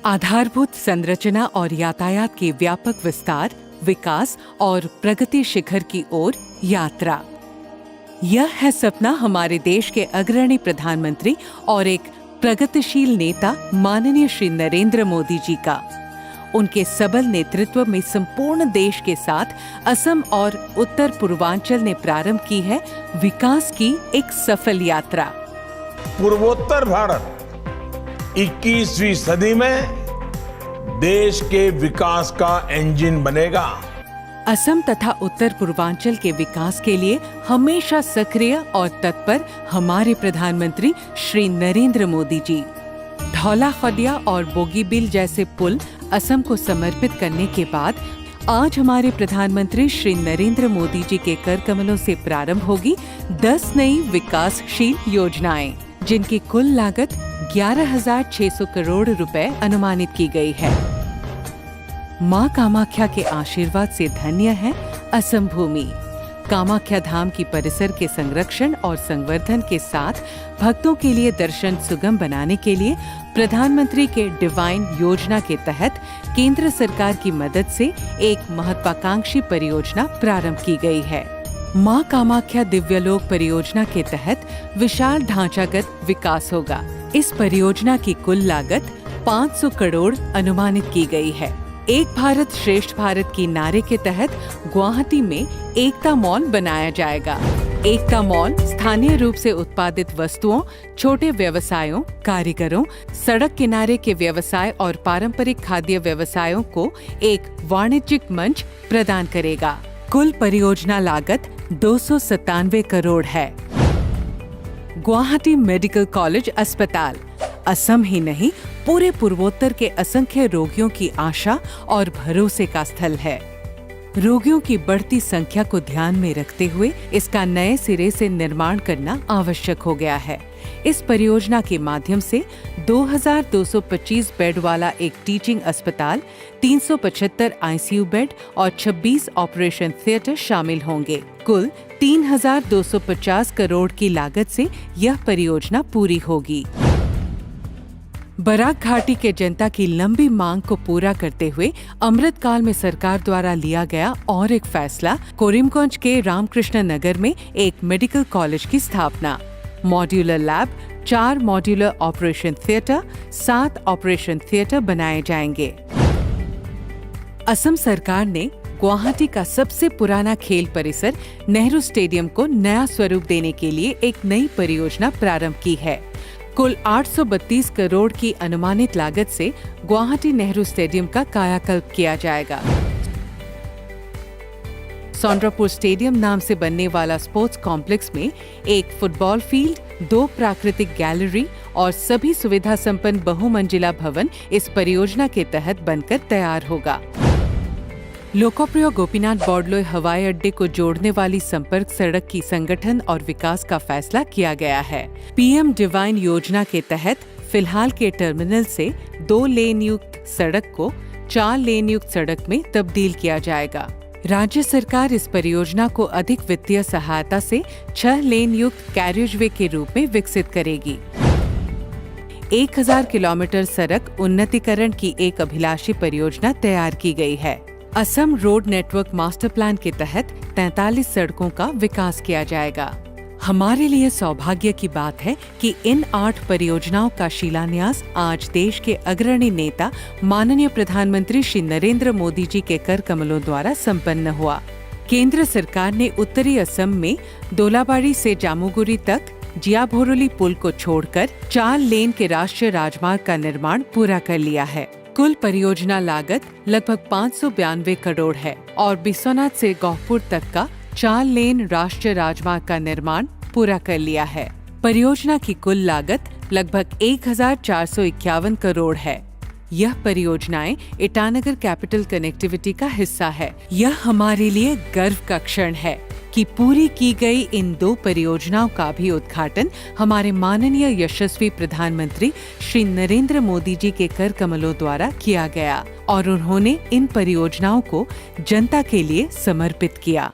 आधारभूत संरचना और यातायात के व्यापक विस्तार, विकास और प्रगति शिखर की ओर यात्रा। यह है सपना हमारे देश के अग्रणी प्रधानमंत्री और एक प्रगतिशील नेता माननीय श्री नरेंद्र मोदी जी का। उनके सबल नेतृत्व में संपूर्ण देश के साथ असम और उत्तर पूर्वांचल ने प्रारंभ की है विकास की एक सफल यात्रा। पूर्वोत्तर भारत 21वीं सदी में देश के विकास का इंजन बनेगा। असम तथा उत्तर पूर्वांचल के विकास के लिए हमेशा सक्रिय और तत्पर हमारे प्रधानमंत्री श्री नरेंद्र मोदी जी। धौला खदिया और बोगीबील जैसे पुल असम को समर्पित करने के बाद आज हमारे प्रधानमंत्री श्री नरेंद्र मोदी जी के कर कमलों से प्रारंभ होगी 10 नई विकासशील योजनाएं, जिनकी कुल लागत 11,600 करोड़ रुपए अनुमानित की गई है। मां कामाख्या के आशीर्वाद से धन्य है असम भूमि। कामाख्या धाम की परिसर के संरक्षण और संवर्धन के साथ भक्तों के लिए दर्शन सुगम बनाने के लिए प्रधानमंत्री के डिवाइन योजना के तहत केंद्र सरकार की मदद से एक महत्वाकांक्षी परियोजना प्रारंभ की गई है। मां कामाख्या दिव्यलोक परियोजना के तहत विशाल ढांचागत विकास होगा। इस परियोजना की कुल लागत 500 करोड़ अनुमानित की गई है। एक भारत श्रेष्ठ भारत की नारे के तहत गुवाहाटी में एकता मॉल बनाया जाएगा। एकता मॉल स्थानीय रूप से उत्पादित वस्तुओं, छोटे व्यवसायों, कारीगरों, सड़क किनारे के व्यवसाय और पारंपरिक खाद्य व्यवसायों को एक वाणिज्यिक मंच प्रदान करेगा। कुल परियोजना लागत 297 करोड़ है। गुवाहाटी मेडिकल कॉलेज अस्पताल असम ही नहीं पूरे पूर्वोत्तर के असंख्य रोगियों की आशा और भरोसे का स्थल है। रोगियों की बढ़ती संख्या को ध्यान में रखते हुए इसका नए सिरे से निर्माण करना आवश्यक हो गया है। इस परियोजना के माध्यम से 2,225 बेड वाला एक टीचिंग अस्पताल, 375 आईसीयू बेड और 26 ऑपरेशन थिएटर शामिल होंगे। कुल 3,250 करोड़ की लागत से यह परियोजना पूरी होगी। बराक घाटी के जनता की लंबी मांग को पूरा करते हुए अमृतकाल में सरकार द्वारा लिया गया और एक फैसला, कोरिमगंज के रामकृष्ण नगर में एक मेडिकल कॉलेज की स्थापना। Modular lab, 4 modular operation theatre, 7 operation theatre बनाए जाएंगे। असम सरकार ने गुवाहाटी का सबसे पुराना खेल परिसर नेहरू स्टेडियम को नया स्वरूप देने के लिए एक नई परियोजना प्रारंभ की है। कुल 832 करोड़ की अनुमानित लागत से गुवाहाटी नेहरू स्टेडियम का कायाकल्प किया जाएगा। सौंड्रापुर स्टेडियम नाम से बनने वाला स्पोर्ट्स कॉम्प्लेक्स में एक फुटबॉल फील्ड, 2 प्राकृतिक गैलरी और सभी सुविधा संपन्न बहुमंजिला भवन इस परियोजना के तहत बनकर तैयार होगा। लोकप्रिय गोपीनाथ बॉर्डलोई हवाई अड्डे को जोड़ने वाली संपर्क सड़क की संगठन और विकास का फैसला किया गया है। पीएम डिवाइन योजना के तहत फिलहाल के टर्मिनल से 2 लेन युक्त सड़क को 4 लेन युक्त सड़क में तब्दील किया जाएगा। राज्य सरकार इस परियोजना को अधिक वित्तीय सहायता से 6 लेन युक्त कैरियजवे के रूप में विकसित करेगी। 1000 किलोमीटर सड़क उन्नतीकरण की एक अभिलाषी परियोजना तैयार की गई है। Assam road network master plan के तहत 43 सड़कों का विकास किया जाएगा। हमारे लिए सौभाग्य की बात है कि इन 8 परियोजनाओं का शिलान्यास आज देश के अग्रणी नेता माननीय प्रधानमंत्री श्री नरेंद्र मोदी जी के कर कमलों द्वारा संपन्न हुआ। केंद्र सरकार ने उत्तरी असम में दोलाबाड़ी से जामुगुरी तक जियाभोरोली पुल को छोड़कर 4 लेन के राष्ट्रीय राजमार्ग का निर्माण पूरा कर लिया है। कुल परियोजना लागत लगभग 592 करोड़ है और बिस्वनाथ से गौहपुर तक का 4 लेन राष्ट्रीय राजमार्ग का निर्माण पूरा कर लिया है। परियोजना की कुल लागत लगभग 1,451 करोड़ है। यह परियोजनाएं ईटानगर कैपिटल कनेक्टिविटी का हिस्सा है। यह हमारे लिए गर्व का क्षण है कि पूरी की गई इन 2 परियोजनाओं का भी उद्घाटन हमारे माननीय यशस्वी प्रधानमंत्री श्री नरेंद्र मोदी जी के कर कमलों द्वारा किया गया और उन्होंने इन परियोजनाओं को जनता के लिए समर्पित किया।